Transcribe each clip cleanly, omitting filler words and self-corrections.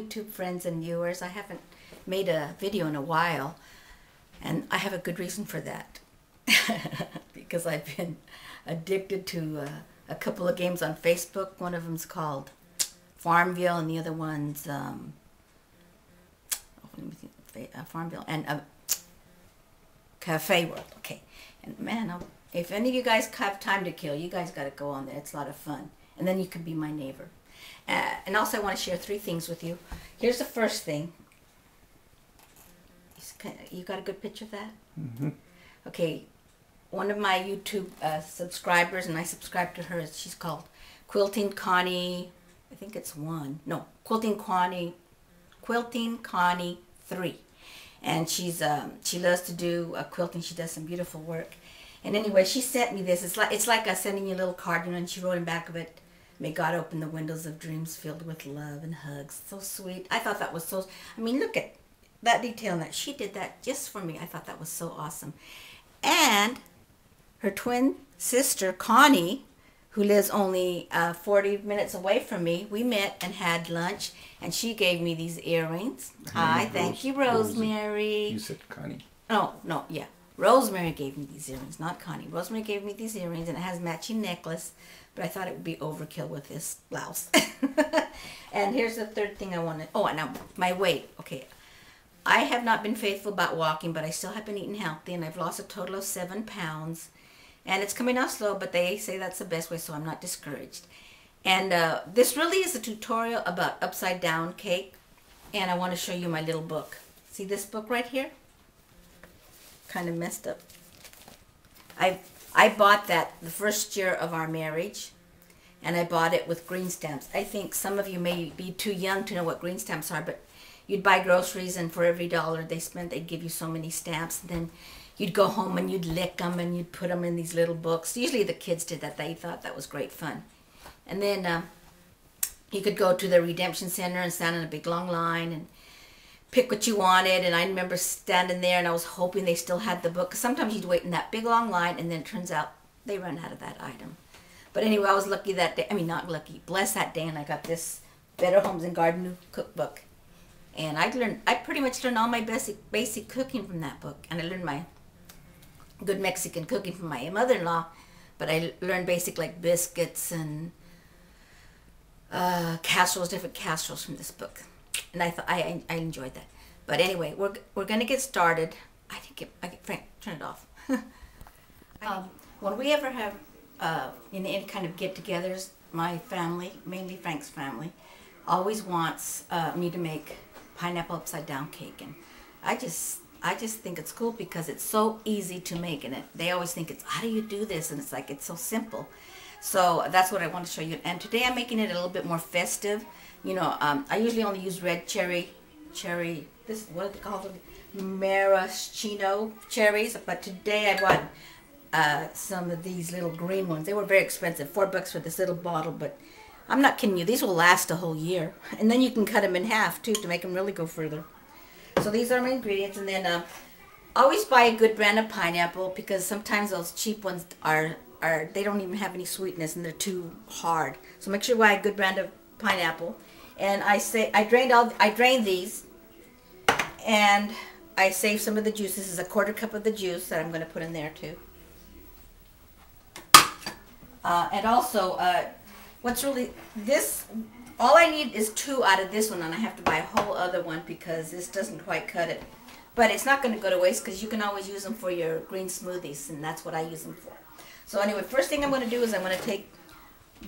YouTube friends and viewers. I haven't made a video in a while, and I have a good reason for that. Because I've been addicted to a couple of games on Facebook. One of them's called Farmville, and the other one's Farmville and Cafe World. Okay, and man, if any of you guys have time to kill, you guys got to go on there. It's a lot of fun, and then you can be my neighbor. And also, I want to share 3 things with you. Here's the first thing. You got a good picture of that? Mm-hmm. Okay, one of my YouTube subscribers, and I subscribe to her, she's called Quilting Connie, I think it's 1. No, Quilting Connie 3. And she loves to do quilting. She does some beautiful work. And anyway, she sent me this. It's like sending you a little card, and she wrote in back of it, "May God open the windows of dreams filled with love and hugs." So sweet. I thought that was so, I mean, look at that detail in that. She did that just for me. I thought that was so awesome. And her twin sister, Connie, who lives only 40 minutes away from me, we met and had lunch, and she gave me these earrings. Hi, thank you, Rosemary. You said Connie. Oh, no, yeah. Rosemary gave me these earrings, not Connie. Rosemary gave me these earrings, and it has matching necklace, but I thought it would be overkill with this blouse. And here's the third thing I wanted. Oh, and now my weight. Okay, I have not been faithful about walking, but I still have been eating healthy, and I've lost a total of 7 pounds. And it's coming out slow, but they say that's the best way, so I'm not discouraged. And this really is a tutorial about upside down cake, and I want to show you my little book. See this book right here? Kind of messed up. I bought that the first year of our marriage, and I bought it with green stamps. I think some of you may be too young to know what green stamps are, but you'd buy groceries, and for every $1 they spent, they'd give you so many stamps. And then you'd go home and you'd lick them and you'd put them in these little books. Usually the kids did that. They thought that was great fun. And then you could go to the redemption center and stand in a big long line and pick what you wanted. And I remember standing there, and I was hoping they still had the book. 'Cause sometimes you'd wait in that big long line, and then it turns out they run out of that item. But anyway, I was lucky that day. I mean, not lucky. Blessed that day, and I got this Better Homes and Garden cookbook. And I pretty much learned all my basic cooking from that book. And I learned my good Mexican cooking from my mother-in-law, but I learned basic like biscuits and casseroles, different casseroles from this book, and I thought I enjoyed that. But anyway, we're gonna get started. I think Frank, turn it off. When we ever have any kind of get-togethers, my family, mainly Frank's family, always wants me to make pineapple upside down cake, and I just think it's cool because it's so easy to make, and they always think it's, how do you do this? And it's like, it's so simple. So that's what I want to show you. And today I'm making it a little bit more festive. You know, I usually only use red cherry, this is what they call it, maraschino cherries, but today I bought some of these little green ones. They were very expensive, $4 for this little bottle, but I'm not kidding you, these will last a whole year. And then you can cut them in half too to make them really go further. So these are my ingredients, and then always buy a good brand of pineapple, because sometimes those cheap ones they don't even have any sweetness and they're too hard. So make sure you buy a good brand of pineapple. And I drained these, and I saved some of the juice. This is a 1/4 cup of the juice that I'm going to put in there too. And also, what's really this? All I need is 2 out of this one, and I have to buy a whole other one because this doesn't quite cut it. But it's not going to go to waste because you can always use them for your green smoothies, and that's what I use them for. So anyway, first thing I'm going to do is I'm going to take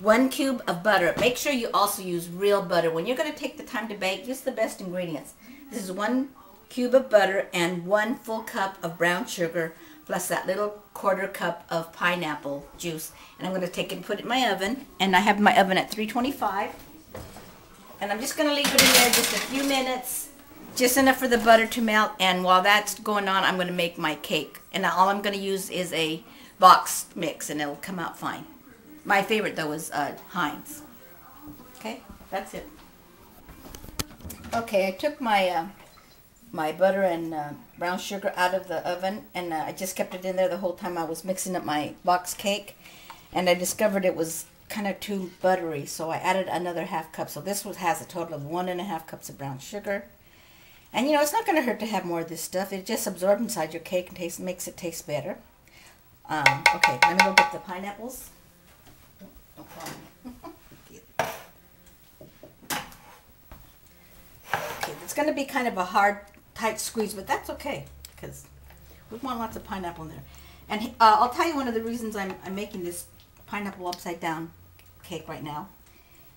1 cube of butter. Make sure you also use real butter. When you're going to take the time to bake, use the best ingredients. This is 1 cube of butter and 1 full cup of brown sugar, plus that little 1/4 cup of pineapple juice. And I'm going to take it and put it in my oven. And I have my oven at 325. And I'm just going to leave it in there just a few minutes, just enough for the butter to melt. And while that's going on, I'm going to make my cake. And all I'm going to use is a box mix, and it'll come out fine. My favorite, though, is Heinz. Okay, that's it. Okay, I took my my butter and brown sugar out of the oven, and I just kept it in there the whole time I was mixing up my box cake. And I discovered it was kind of too buttery, so I added another half cup. So this one has a total of 1.5 cups of brown sugar. And you know, it's not going to hurt to have more of this stuff. It just absorbs inside your cake and makes it taste better. Okay, let me go get the pineapples. Don't fall me. Okay, it's going to be kind of a hard, tight squeeze, but that's okay because we want lots of pineapple in there. And I'll tell you one of the reasons I'm making this pineapple upside down cake right now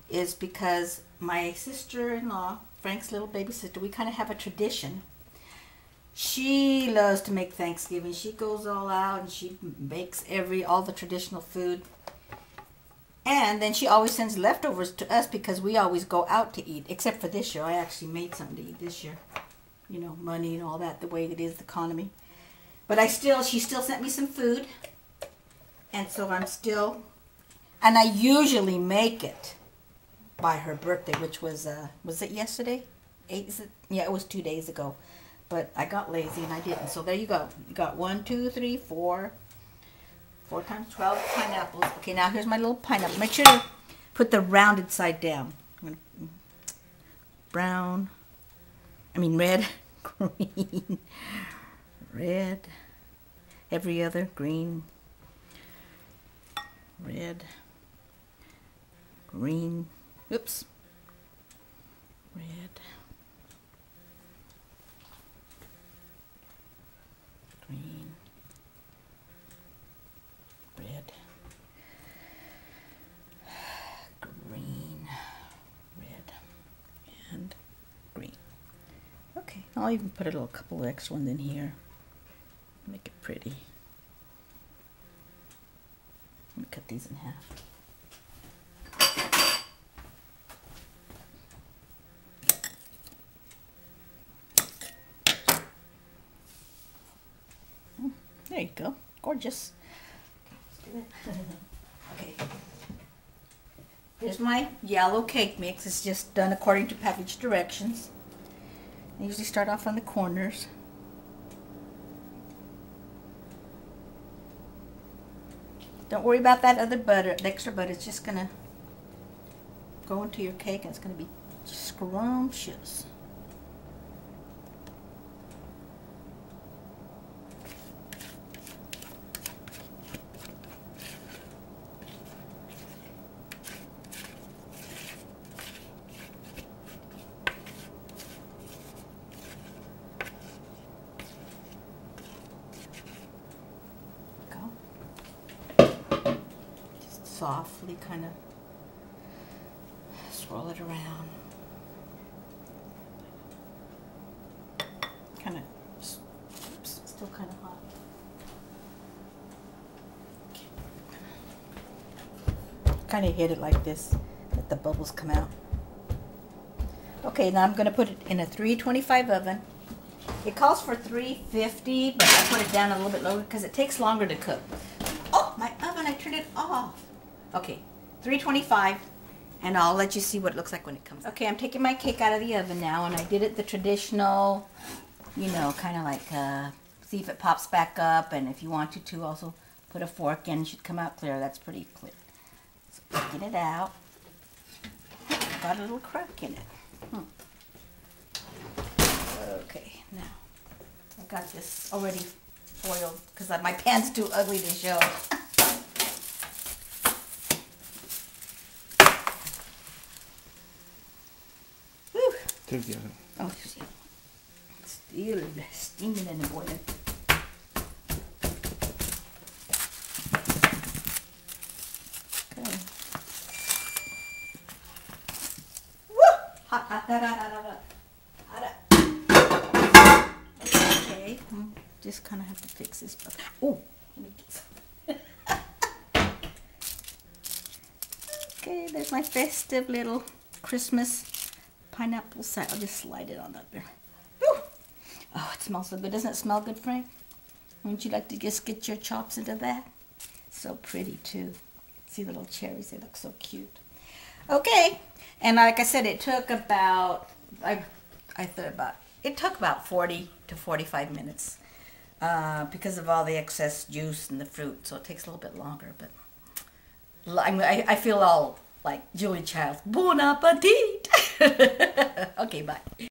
is because my sister-in-law, Frank's little baby sister, we kind of have a tradition. She loves to make Thanksgiving. She goes all out and she makes all the traditional food. And then she always sends leftovers to us because we always go out to eat. Except for this year. I actually made something to eat this year. You know, money and all that, the way it is, the economy. But she still sent me some food. And so and I usually make it by her birthday, which was it yesterday? Yeah, it was 2 days ago. But I got lazy and I didn't. So there you go. You got 1, 2, 3, 4. 4 times 12 pineapples. Okay, now here's my little pineapple. Make sure to put the rounded side down. Red, green, red, every other, green, red, green, oops, red, green, red, green, red, and green. Okay, I'll even put a couple of extra ones in here. Make it pretty. Let me cut these in half. There you go. Gorgeous. Okay. Here's my yellow cake mix. It's just done according to package directions. I usually start off on the corners. Don't worry about that other butter, the extra butter. It's just gonna go into your cake and it's gonna be scrumptious. Softly kind of swirl it around. Kind of, oops, still kind of hot. Kind of hit it like this, let the bubbles come out. Okay, now I'm going to put it in a 325 oven. It calls for 350, but I put it down a little bit lower because it takes longer to cook. Oh, my oven, I turned it off. Okay, 325, and I'll let you see what it looks like when it comes. Okay, I'm taking my cake out of the oven now, and I did it the traditional, you know, kind of like, see if it pops back up, and if you want to also put a fork in, it should come out clear. That's pretty clear. So taking it out, got a little crack in it. Okay, now, I've got this already foiled, because my pan's too ugly to show. Together. Oh, still steaming and boiling. Okay. Woo! Hot, hot, hot, hot, hot, hot, hot. Okay, just kind of have to fix this. Oh, let me get some. Okay, there's my festive little Christmas pineapple side. I'll just slide it on up there. Woo! Oh, it smells so good. Doesn't it smell good, Frank? Wouldn't you like to just get your chops into that? So pretty, too. See the little cherries? They look so cute. Okay. And like I said, it took about, it took about 40 to 45 minutes because of all the excess juice and the fruit. So it takes a little bit longer, but I feel all like Julie Childs. Bon appetit. Okay, bye.